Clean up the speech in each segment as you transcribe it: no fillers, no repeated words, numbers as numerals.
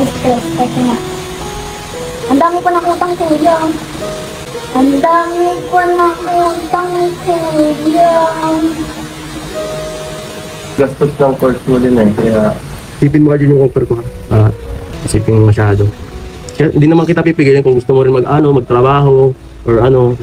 na-stress kasi nga, ang dami ko nakutang kuya. Ang dami ko nakutang kuya. Gastos ng course mo din eh, kaya Isipin mo ka din yung offer ko ha. Isipin mo masyado. Kaya, hindi naman kita pipigilin kung gusto mo rin magtrabaho or ano.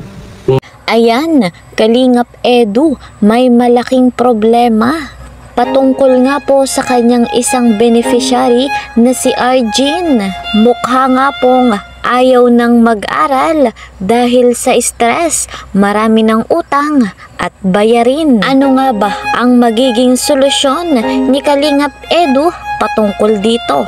Ayan, Kalingap Edu, may malaking problema. Patungkol nga po sa kanyang isang beneficiary na si Arjin. Mukha nga pong ayaw nang mag-aral dahil sa stress, marami ng utang at bayarin. Ano nga ba ang magiging solusyon ni Kalingap Edu patungkol dito?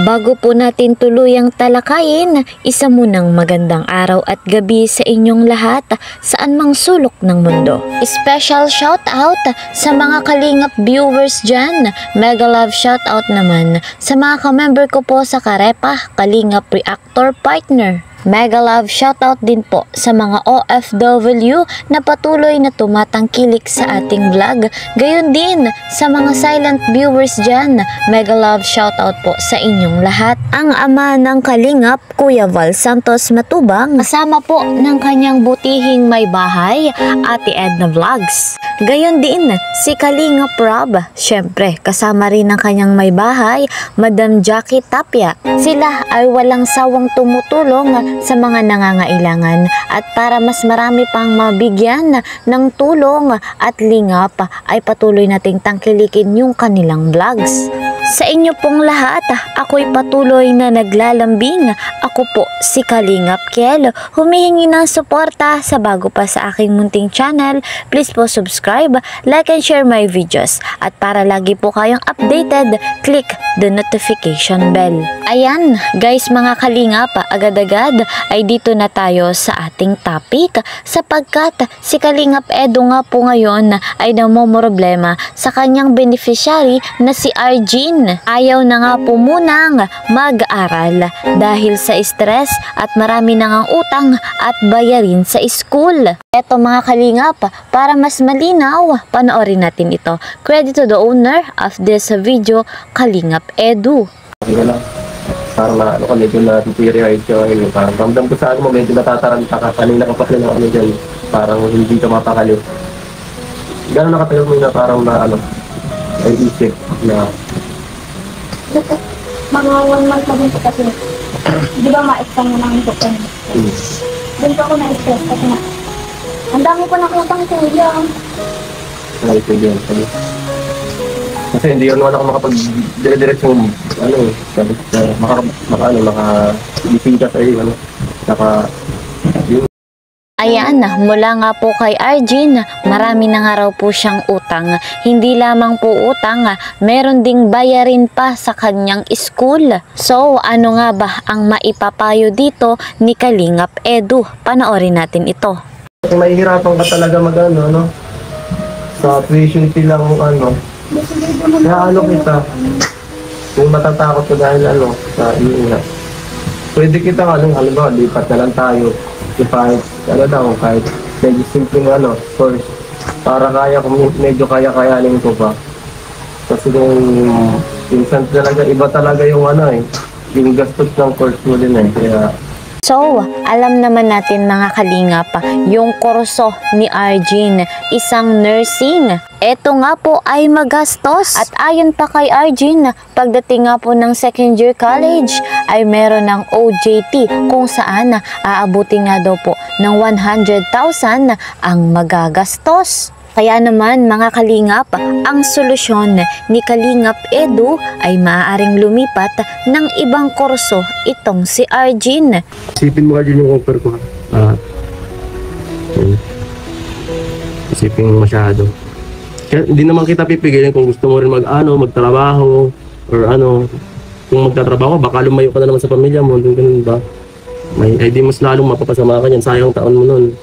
Bago po natin tuluyang talakayin, isa munang magandang araw at gabi sa inyong lahat saan mang sulok ng mundo. Special shout out sa mga Kalingap viewers dyan. Mega love shout out naman sa mga ka-member ko po sa Karepa, Kalingap Reactor Partner. Mega love shoutout din po sa mga OFW na patuloy na tumatangkilik sa ating vlog. Gayon din sa mga silent viewers dyan. Mega love shoutout po sa inyong lahat. Ang ama ng Kalingap, Kuya Val Santos Matubang, kasama po ng kanyang butihing may bahay, Ate Edna Vlogs. Gayon din si Kalingap Rob, syempre kasama rin ng kanyang may bahay, Madam Jackie Tapia. Sila ay walang sawang tumutulong sa mga nangangailangan at para mas marami pang mabigyan ng tulong at lingap ay patuloy nating tangkilikin yung kanilang vlogs. Sa inyo pong lahat, ako'y patuloy na naglalambing. Ako po si Kalingap Kiel, humihingi ng suporta sa bago pa sa aking munting channel. Please po subscribe, like and share my videos. At para lagi po kayong updated, click the notification bell. Ayan guys mga Kalingap, agad-agad ay dito na tayo sa ating topic sapagkat si Kalingap Edu nga po ngayon ay namomroblema sa kanyang beneficiary na si Arjin. Ayaw na nga po munang mag-aral dahil sa stress at marami na ngang utang at bayarin sa school. Eto mga Kalingap, para mas malinaw, panoorin natin ito. Credit to the owner of this video, Kalingap Edu. okay lang. Parang na, ano ka, medyo na-teary-eyed ka ngayon. Parang ramdam ko sa ano mo, medyo natataranta ka. Kanina ka pa sila ano dyan, parang hindi ka mapakali. Gano'n nakatagal mo na parang na ano, ay isip na Mga 1 month na din po kasi, di ba ma-exam mo namin po kayo? Doon po ako na-stress kasi nga, ang dami ko nakutang kuya. ay pwede yan. Kasi hindi yun naman ako makapag-dire-direct yung ano, maka-bisita sa iyo, ano, yung Ayan, mula nga po kay Arjin, marami na nga raw po siyang utang. Hindi lamang po utang, meron ding bayarin pa sa kanyang school. So, ano nga ba ang maipapayo dito ni Kalingap Edu? Panoorin natin ito. kung nahihirapan ka talaga mag-ano, no? Sa tuition fee lang, ano. Kaya ano kita, kung matatakot ka dahil ano, sa ina. Pwede kita, halimbawa, lipat na lang tayo. Kahit, kahit medyo simpleng course. Para medyo kaya-kayanin ko pa. Kasi yung minsan talaga, iba talaga yung yung gastos ng course mo din eh. Kaya, So, alam naman natin mga Kalingap, yung kurso ni Arjin, isang nursing. Ito nga po ay magastos. At ayon pa kay Arjin, pagdating nga po ng second year college, ay meron ng OJT kung saan aabuti nga daw po ng 100,000 ang magagastos. Kaya naman mga Kalingap, ang solusyon ni Kalingap Edu ay maaaring lumipat ng ibang kurso itong si Arjin. Isipin mo ka din yung offer ko ha. Isipin mo masyado. Kaya, hindi naman kita pipigilin kung gusto mo rin magtrabaho or ano. Kung magtatrabaho, baka lumayo ka na naman sa pamilya mo. Ganun ba? Di mas lalong mapapasama ka niyan. Sayang taon mo nun.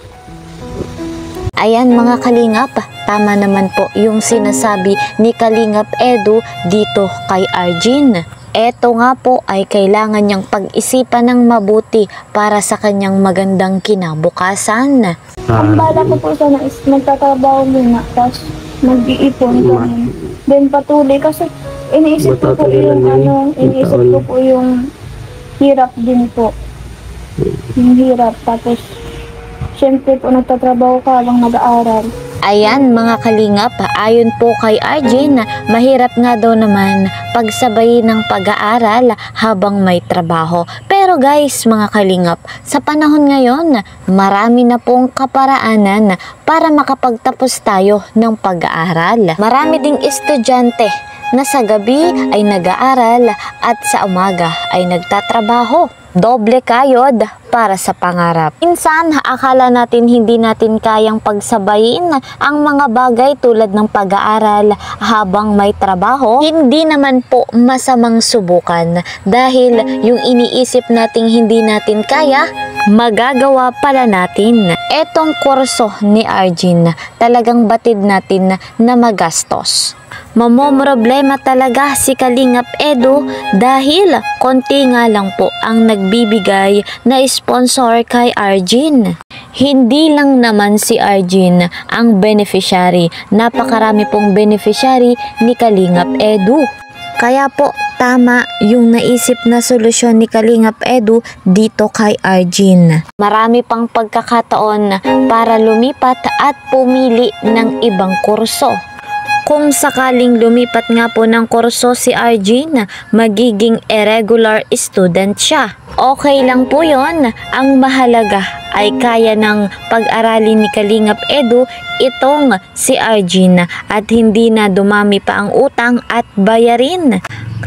Ayan mga Kalingap, tama naman po yung sinasabi ni Kalingap Edu dito kay Arjin. Eto nga po ay kailangan niyang pag-isipan ng mabuti para sa kanyang magandang kinabukasan. Ang bala ko po sana is magtatrabaho muna, tapos mag-iipon kami. Then patuloy kasi iniisip ko po Matatagalan yung yun, iniisip yung ko taon. po yung hirap din po. Yung hirap. Tapos, syempre po nagtatrabaho ka habang nag-aaral. Ayan mga kalingap, ayon po kay Arjin, mahirap nga daw naman pagsabay ng pag-aaral habang may trabaho. Pero guys, mga kalingap, sa panahon ngayon, marami na pong kaparaanan para makapagtapos tayo ng pag-aaral. Marami ding estudyante na sa gabi ay nag-aaral at sa umaga ay nagtatrabaho. Doble kayod para sa pangarap. Minsan, akala natin hindi natin kayang pagsabayin ang mga bagay tulad ng pag-aaral habang may trabaho. Hindi naman po masamang subukan dahil yung iniisip nating hindi natin kaya, magagawa pala natin. Etong kurso ni Arjin, talagang batid natin na magastos. Mamomroblema talaga si Kalingap Edu dahil konti nga lang po ang nagbibigay na sponsor kay Arjin. Hindi lang naman si Arjin ang beneficiary, napakarami pong beneficiary ni Kalingap Edu. Kaya po tama yung naisip na solusyon ni Kalingap Edu dito kay Arjin. Marami pang pagkakataon para lumipat at pumili ng ibang kurso. Kung sakaling lumipat nga po ng kurso si Arjin, magiging irregular student siya. Okay lang po yon. Ang mahalaga ay kaya ng pag-aralin ni Kalingap Edu itong si Arjin at hindi na dumami pa ang utang at bayarin.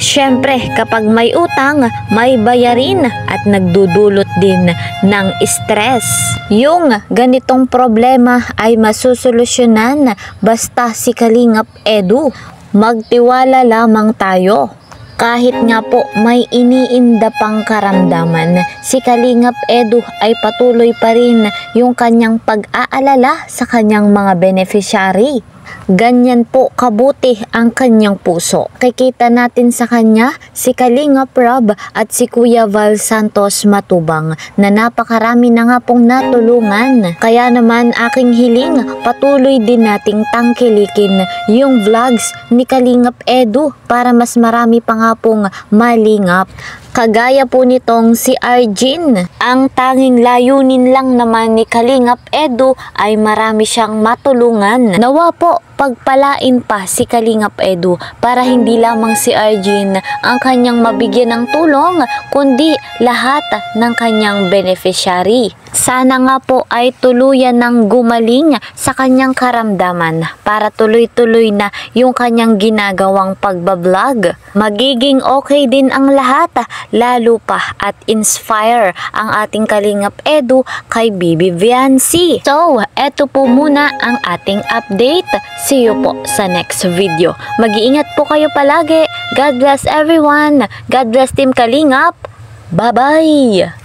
Siyempre, kapag may utang, may bayarin at nagdudulot din ng stress. Yung ganitong problema ay masusolusyonan basta si Kalingap Edu. Magtiwala lamang tayo. Kahit nga po may iniinda pang karamdaman, si Kalingap Edu ay patuloy pa rin yung kanyang pag-aalala sa kanyang mga beneficiary. Ganyan po kabuti ang kanyang puso. Kikita natin sa kanya si Kalingap Rob at si Kuya Val Santos Matubang na napakarami na nga pong natulungan. Kaya naman aking hiling patuloy din nating tangkilikin yung vlogs ni Kalingap Edu para mas marami pa nga pong malingap. Kagaya po nitong si Arjin, ang tanging layunin lang naman ni Kalingap Edu ay marami siyang matulungan. Nawa po, pagpalain pa si Kalingap Edu para hindi lamang si Arjin ang kanyang mabigyan ng tulong, kundi lahat ng kanyang beneficiary. Sana nga po ay tuluyan ng gumaling sa kanyang karamdaman para tuloy-tuloy na yung kanyang ginagawang pagbablog. Magiging okay din ang lahat, lalo pa at inspire ang ating Kalingap Edu kay Bibi Viancy. So, eto po muna ang ating update. See you po sa next video. Mag-iingat po kayo palagi. God bless everyone. God bless Team Kalingap. Bye-bye!